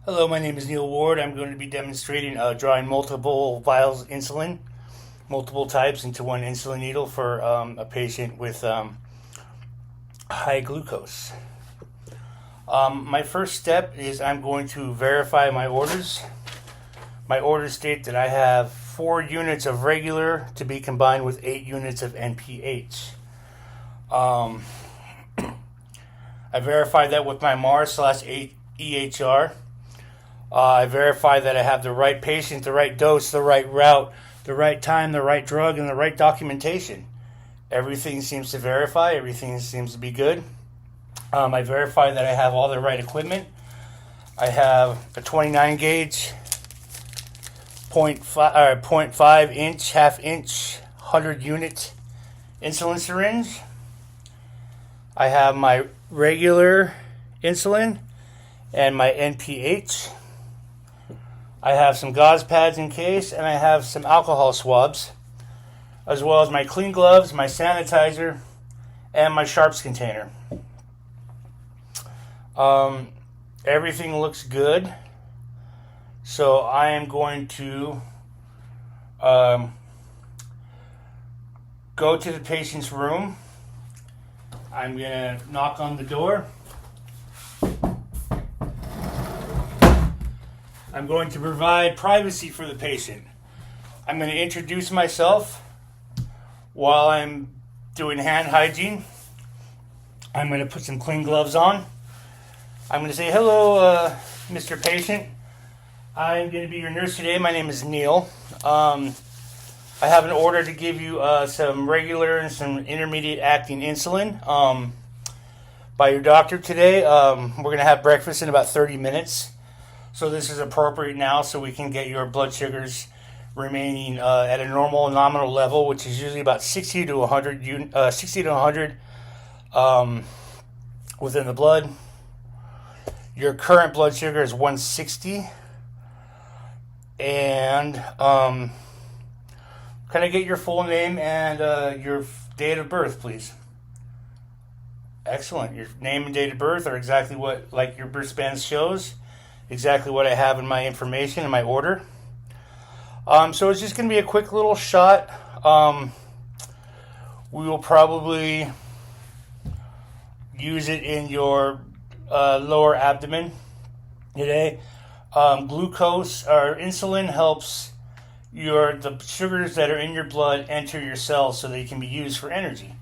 Hello, my name is Neil Ward. I'm going to be demonstrating drawing multiple vials of insulin, multiple types into one insulin needle for a patient with high glucose. My first step is I'm going to verify my orders. My orders state that I have 4 units of regular to be combined with 8 units of NPH. I verified that with my MAR/EHR. I verify that I have the right patient, the right dose, the right route, the right time, the right drug, and the right documentation. Everything seems to verify. Everything seems to be good. I verify that I have all the right equipment. I have a 29 gauge, 0.5 inch, half inch, 100 unit insulin syringe. I have my regular insulin and my NPH. I have some gauze pads in case, and I have some alcohol swabs, as well as my clean gloves, my sanitizer, and my sharps container. Everything looks good, so I am going to go to the patient's room. I'm going to knock on the door. I'm going to provide privacy for the patient. I'm going to introduce myself while I'm doing hand hygiene. I'm going to put some clean gloves on. I'm going to say, hello, Mr. Patient. I'm going to be your nurse today. My name is Neil. I have an order to give you some regular and some intermediate acting insulin by your doctor today. We're going to have breakfast in about 30 minutes. So this is appropriate now so we can get your blood sugars remaining at a normal nominal level, which is usually about 60 to 100 within the blood. Your current blood sugar is 160. And can I get your full name and your date of birth, please? Excellent. Your name and date of birth are exactly what, like your wristband shows. Exactly what I have in my information in my order. So it's just going to be a quick little shot. We will probably use it in your lower abdomen today. Glucose or insulin helps the sugars that are in your blood enter your cells so they can be used for energy.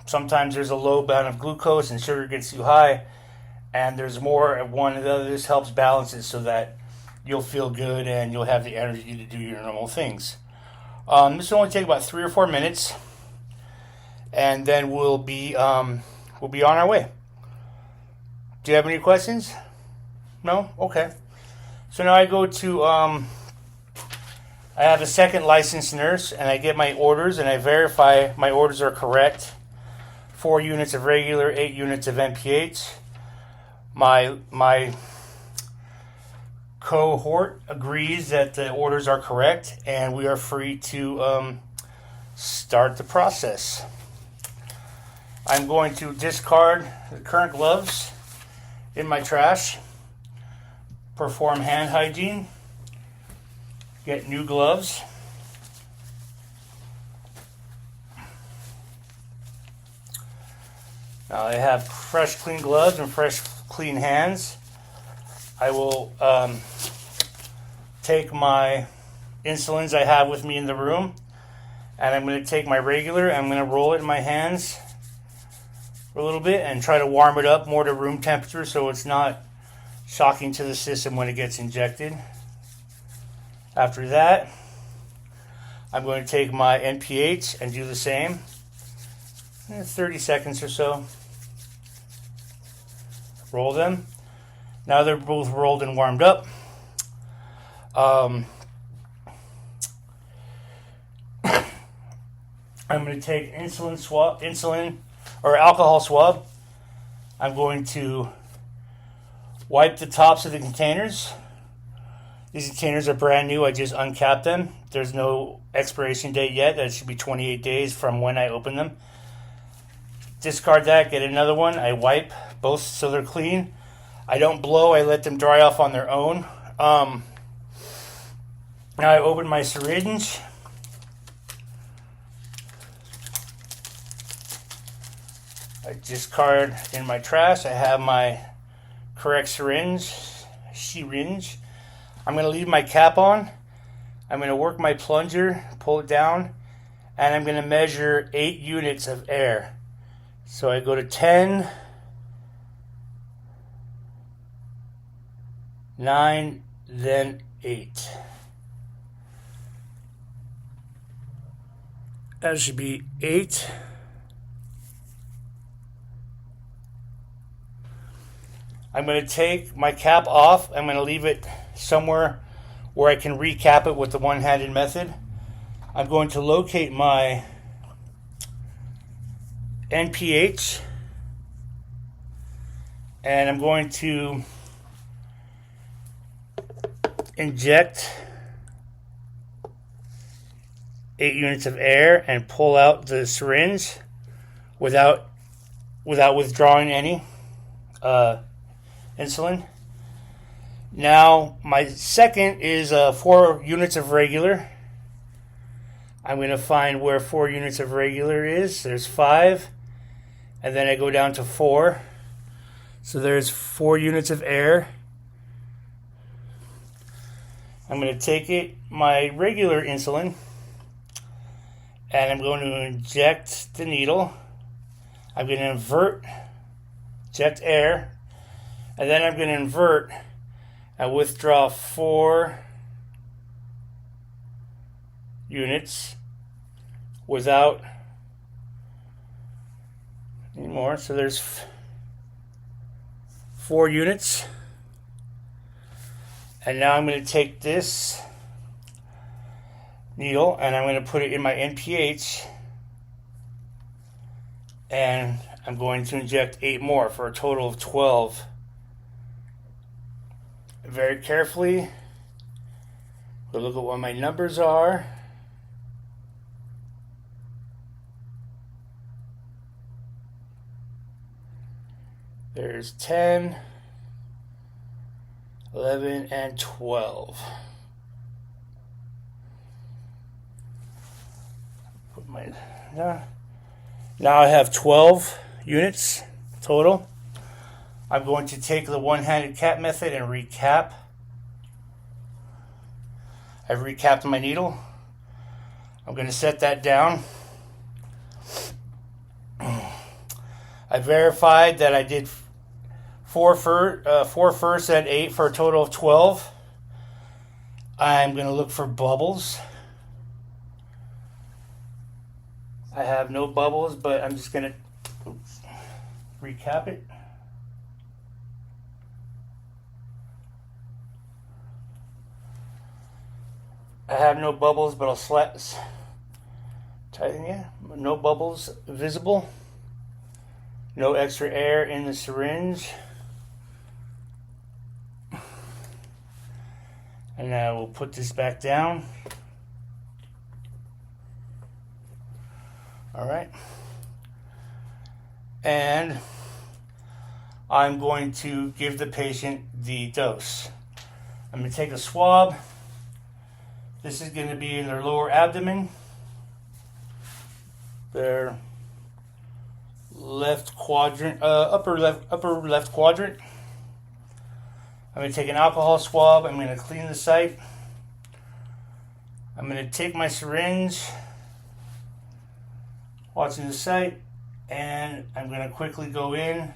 Sometimes there's a low bound of glucose and sugar gets too high, and there's more of one or the other. This helps balance it so that you'll feel good and you'll have the energy to do your normal things. This will only take about 3 or 4 minutes, and then we'll be on our way. Do you have any questions? No? Okay. So now I go to I have a second licensed nurse, and I get my orders, and I verify my orders are correct. 4 units of regular, 8 units of NPH. My cohort agrees that the orders are correct, and we are free to start the process. I'm going to discard the current gloves in my trash, perform hand hygiene, get new gloves. Now I have fresh clean gloves and fresh clean hands. I will take my insulins I have with me in the room, and I'm going to take my regular, I'm going to roll it in my hands for a little bit and try to warm it up more to room temperature so it's not shocking to the system when it gets injected. After that, I'm going to take my NPH and do the same. 30 seconds or so. Roll them. Now they're both rolled and warmed up. I'm going to take insulin or alcohol swab. I'm going to wipe the tops of the containers. These containers are brand new. I just uncapped them. There's no expiration date yet. That should be 28 days from when I open them. Discard that, get another one. I wipe both so they're clean. I don't blow. I let them dry off on their own. Now I open my syringe. I discard in my trash. I have my correct syringe. I'm going to leave my cap on. I'm going to work my plunger, pull it down, and I'm going to measure 8 units of air. So I go to 10, 9, then 8. That should be 8. I'm going to take my cap off. I'm going to leave it somewhere where I can recap it with the one-handed method. I'm going to locate my NPH, and I'm going to inject 8 units of air and pull out the syringe without withdrawing any insulin. Now my second is 4 units of regular. I'm going to find where 4 units of regular is. There's 5, and then I go down to 4. So there's 4 units of air. I'm going to take my regular insulin, and I'm going to inject the needle. I'm going to inject air, and then I'm going to invert and withdraw 4 units without any more. So there's 4 units. And now I'm going to take this needle and I'm going to put it in my NPH, and I'm going to inject 8 more for a total of 12. Very carefully, we'll look at what my numbers are. There's 10, 11, and 12. Now I have 12 units total. I'm going to take the one-handed cap method and recap. I've recapped my needle. I'm going to set that down. I verified that I did 4 first and 8 for a total of 12. I'm going to look for bubbles. I have no bubbles, but I'm just going to recap it. I have no bubbles, but I'll tighten. Yeah, no bubbles visible. No extra air in the syringe. And now we'll put this back down. All right. And I'm going to give the patient the dose. I'm going to take a swab. This is going to be in their lower abdomen, their left quadrant, upper left quadrant. I'm going to take an alcohol swab. I'm going to clean the site. I'm going to take my syringe, watching the site, and I'm going to quickly go in,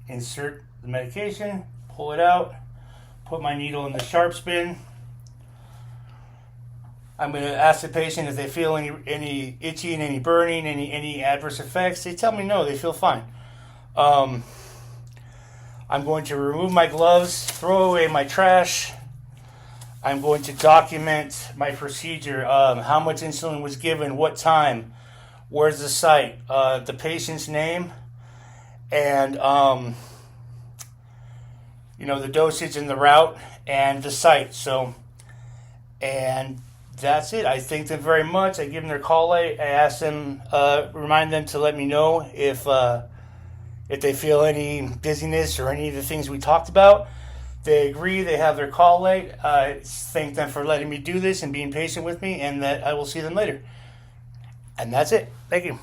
insert the medication, pull it out, put my needle in the sharps bin. I'm going to ask the patient if they feel any itching, any burning, any adverse effects. They tell me no, they feel fine. I'm going to remove my gloves, throw away my trash. I'm going to document my procedure, how much insulin was given, what time, where's the site, the patient's name, and the dosage and the route and the site. And that's it. I thank them very much. I give them their call. I ask them, remind them to let me know if If they feel any dizziness or any of the things we talked about, they agree, they have their call late. I thank them for letting me do this and being patient with me, and that I will see them later. And that's it. Thank you.